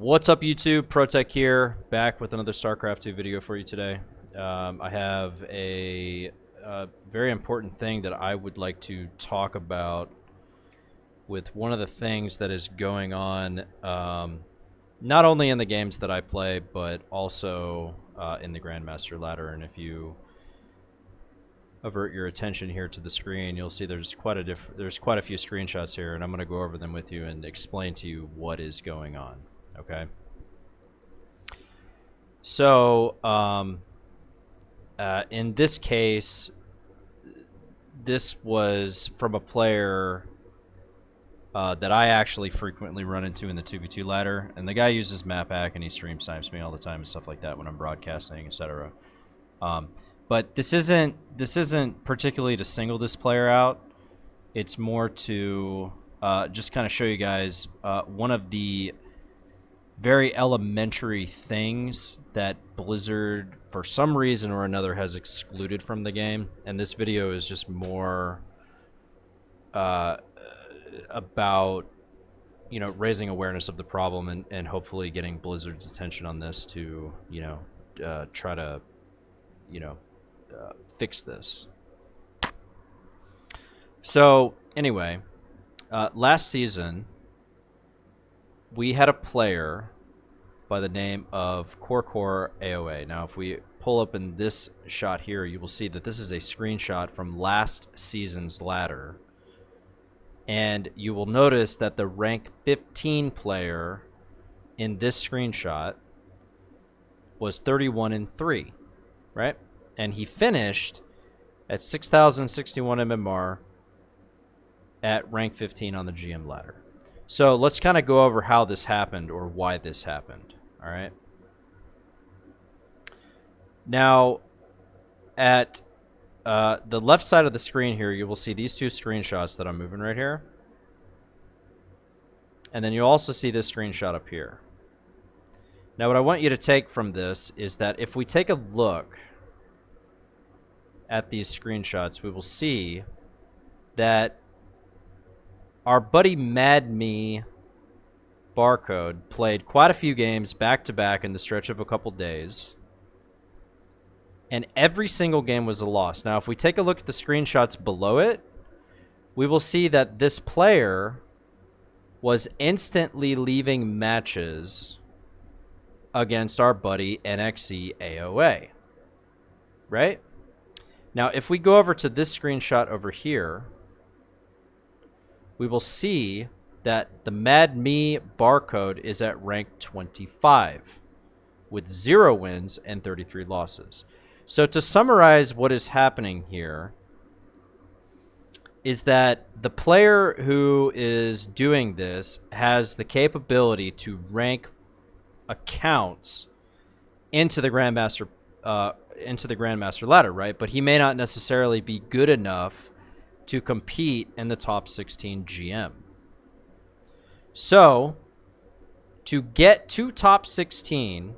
What's up, YouTube? ProTech here, back with another Starcraft 2 video for you today. I have a very important thing that I would like to talk about with one of the things that is going on, not only in the games that I play, but also in the Grandmaster ladder. And if you avert your attention here to the screen, you'll see there's quite a few screenshots here, and I'm going to go over them with you and explain to you what is going on. Okay. So, in this case, this was from a player that I actually frequently run into in the 2v2 ladder, and the guy uses map hack and he stream snipes me all the time and stuff like that when I'm broadcasting, etc. But this isn't particularly to single this player out. It's more to just kind of show you guys one of the very elementary things that Blizzard, for some reason or another, has excluded from the game. And this video is just more about, you know, raising awareness of the problem and hopefully getting Blizzard's attention on this to, you know, try to, you know, fix this. So, anyway, last season, we had a player by the name of Core AOA. Now, if we pull up in this shot here, you will see that this is a screenshot from last season's ladder. And you will notice that the rank 15 player in this screenshot was 31-3, right? And he finished at 6,061 MMR at rank 15 on the GM ladder. So let's kind of go over how this happened or why this happened. All right. Now, at the left side of the screen here, you will see these two screenshots that I'm moving right here. And then you'll also see this screenshot up here. Now, what I want you to take from this is that if we take a look at these screenshots, we will see that our buddy Mad Me Barcode played quite a few games back-to-back in the stretch of a couple days, and every single game was a loss. Now, if we take a look at the screenshots below it, we will see that this player was instantly leaving matches against our buddy NXC AOA, right? Now, if we go over to this screenshot over here, we will see that the Mad Me Barcode is at rank 25 with 0 wins and 33 losses. So to summarize what is happening here is that the player who is doing this has the capability to rank accounts into the Grandmaster ladder, right? But he may not necessarily be good enough to compete in the top 16 GM. So, to get to top 16,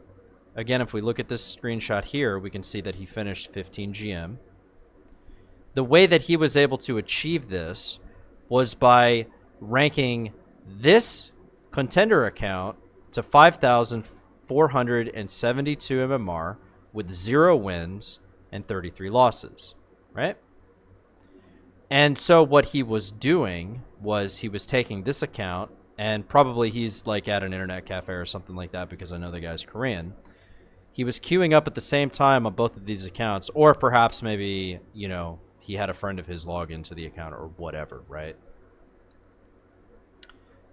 again, if we look at this screenshot here, we can see that he finished 15 GM. The way that he was able to achieve this was by ranking this contender account to 5,472 MMR with 0 wins and 33 losses, right? And so what he was doing was he was taking this account, and probably he's like at an internet cafe or something like that because I know the guy's Korean. He was queuing up at the same time on both of these accounts, or perhaps maybe, you know, he had a friend of his log into the account or whatever, right?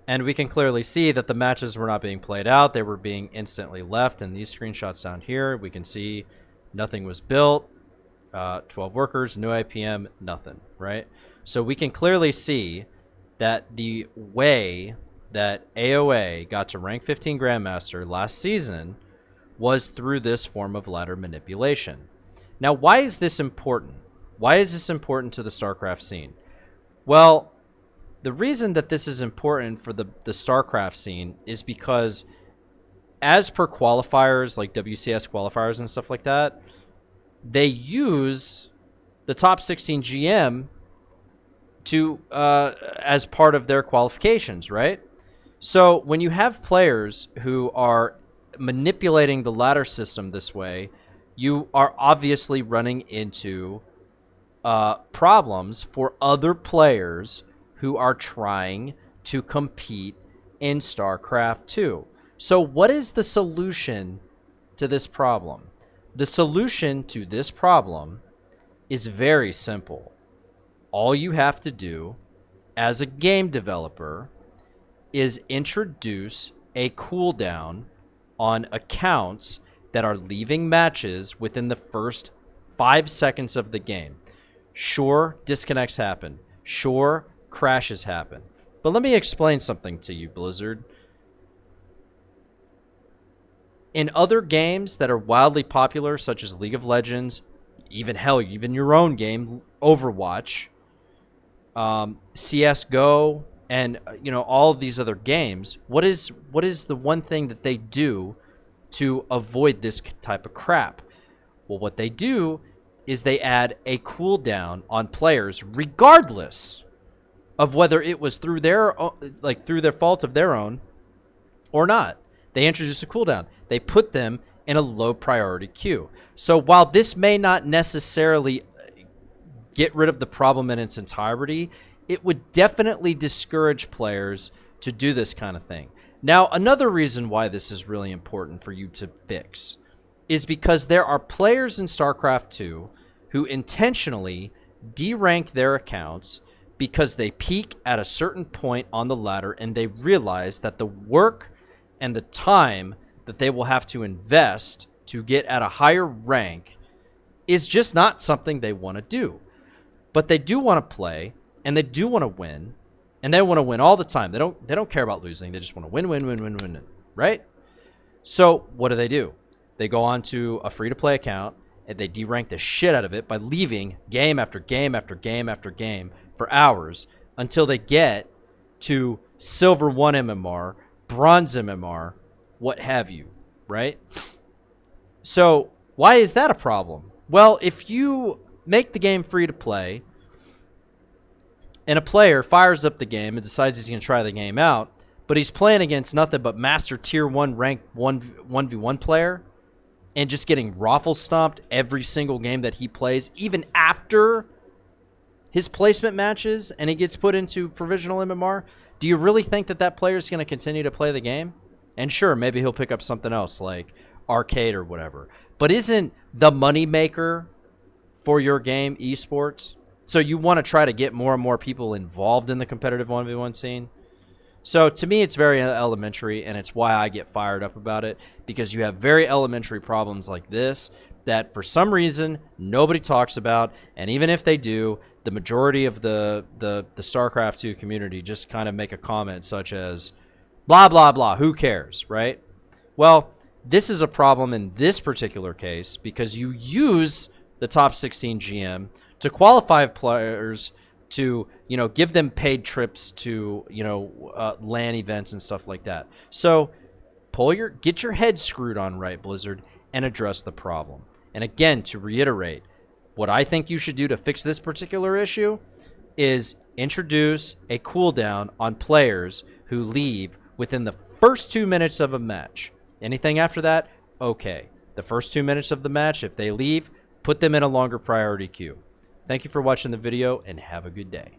And we can clearly see that the matches were not being played out. They were being instantly left. In these screenshots down here, we can see nothing was built. 12 workers, no IPM, nothing, right? So we can clearly see that the way that AOA got to rank 15 Grandmaster last season was through this form of ladder manipulation. Now, why is this important? Why is this important to the Starcraft scene? Well, the reason that this is important for the Starcraft scene is because as per qualifiers, like WCS qualifiers and stuff like that, they use the top 16 GM to as part of their qualifications, right? So when you have players who are manipulating the ladder system this way, you are obviously running into problems for other players who are trying to compete in StarCraft 2. So what is the solution to this problem? The solution to this problem is very simple. All you have to do as a game developer is introduce a cooldown on accounts that are leaving matches within the first 5 seconds of the game. Sure, disconnects happen. Sure, crashes happen. But let me explain something to you, Blizzard. In other games that are wildly popular, such as League of Legends, even your own game, Overwatch, CS:GO, and all of these other games, what is the one thing that they do to avoid this type of crap? Well, what they do is they add a cooldown on players, regardless of whether it was through their fault of their own or not. They introduce a cooldown. They put them in a low priority queue. So while this may not necessarily get rid of the problem in its entirety, it would definitely discourage players to do this kind of thing. Now, another reason why this is really important for you to fix is because there are players in StarCraft 2 who intentionally derank their accounts because they peak at a certain point on the ladder and they realize that the work and the time that they will have to invest to get at a higher rank is just not something they want to do. But they do want to play, and they do want to win, and they want to win all the time. They don't care about losing. They just want to win, right? So what do? They go on to a free-to-play account, and they derank the shit out of it by leaving game after game after game after game for hours until they get to Silver 1 MMR, Bronze MMR, what have you, right? So why is that a problem? Well, if you make the game free to play and a player fires up the game and decides he's going to try the game out, but he's playing against nothing but master tier 1 ranked 1v1 player and just getting raffle stomped every single game that he plays, even after his placement matches and he gets put into provisional MMR, do you really think that that player is going to continue to play the game? And sure, maybe he'll pick up something else like arcade or whatever. But isn't the moneymaker for your game esports? So you want to try to get more and more people involved in the competitive 1v1 scene? So to me, it's very elementary, and it's why I get fired up about it, because you have very elementary problems like this that for some reason nobody talks about, and even if they do, the majority of the StarCraft 2 community just kind of make a comment such as, blah, blah, blah, who cares, right? Well, this is a problem in this particular case because you use the top 16 GM to qualify players to, give them paid trips to, LAN events and stuff like that. So get your head screwed on right, Blizzard, and address the problem. And again, to reiterate, what I think you should do to fix this particular issue is introduce a cooldown on players who leave within the first 2 minutes of a match. Anything after that, okay. The first 2 minutes of the match, if they leave, put them in a longer priority queue. Thank you for watching the video, and have a good day.